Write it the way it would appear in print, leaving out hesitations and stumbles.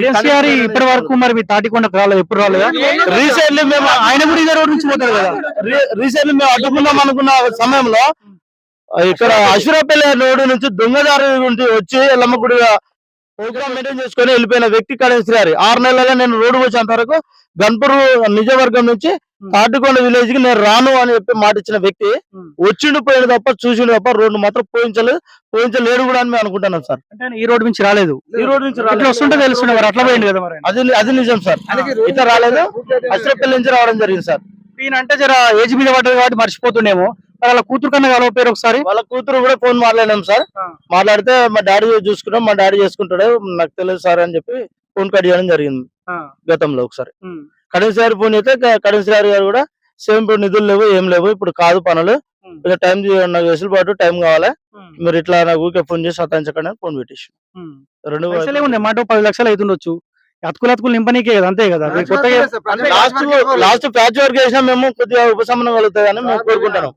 కేసీఆర్ ఇప్పటి వరకు మరి మీ తాటికొండకు రాలేదు, ఎప్పుడు రాలేదా? రీసెంట్లీ మేము ఆయన కూడా ఇదే రోడ్ నుంచి పోతారు కదా. రీసెంట్లీ మేము అడ్డుకుందాం అనుకున్న సమయంలో ఇక్కడ అశ్వరాపల్లి రోడ్డు నుంచి దొంగదారి నుండి వచ్చి ఎల్లమ్మ గుడి ప్రోగ్రామ్ మెయింటైన్ చేసుకుని వెళ్ళిపోయిన వ్యక్తి కడెన్సీ గారి 6 నెలలుగా నేను రోడ్డు వచ్చేంత వరకు గన్పూర్ నిజవర్గం నుంచి తాటికొండ విలేజ్ కి నేను రాను అని చెప్పి మాట ఇచ్చిన వ్యక్తి వచ్చిండు పోయిండు తప్ప చూసిండు తప్ప రోడ్డు మాత్రం పోయించలేడు కూడా అని మేము అనుకుంటున్నాం సార్. అంటే ఈ రోడ్ నుంచి రాలేదు, ఈ రోడ్డు నుంచి ఇట్లా వస్తుంటే తెలుస్తుండే మరి అట్లా పోయింది కదా. మరి అది నిజం సార్, ఇట్లా రాలేదు, అశ్వరాపల్లి నుంచి రావడం జరిగింది సార్. ఈయన అంటే జర ఏజ్ మీద పడ్డది కాబట్టి మర్చిపోతుండేమో. వాళ్ళ కూతురు కన్నా కలవపోయారు ఒకసారి. వాళ్ళ కూతురు కూడా ఫోన్ మాట్లాడినాం సార్. మాట్లాడితే మా డాడీ చూసుకున్నాం, మా డాడీ చేసుకుంటాడు, నాకు తెలియదు సార్ అని చెప్పి ఫోన్ కట్ చేయడం జరిగింది గతంలో ఒకసారి. కడెన్సీ గారి ఫోన్ అయితే కడెన్సీ గారు కూడా సేమ్ ఇప్పుడు నిధులు లేవు, ఏం లేవు, ఇప్పుడు కాదు పనులు, టైం నాకు వెసులుబాటు టైం కావాలి, మీరు ఇట్లా నాకు ఊరికే ఫోన్ చేసి సతాయించకండి అని ఫోన్ పెట్టేసి 2 మాట 10 లక్షలు అవుతుండొచ్చు. అతుకులు నింపనీకే కదా, అంతే కదా. లాస్ట్ ప్యాచ్ వర్క్ చేసినా మేము కొద్దిగా ఉపశమనం కలుగుతుంది అని మేము కోరుకుంటున్నాం.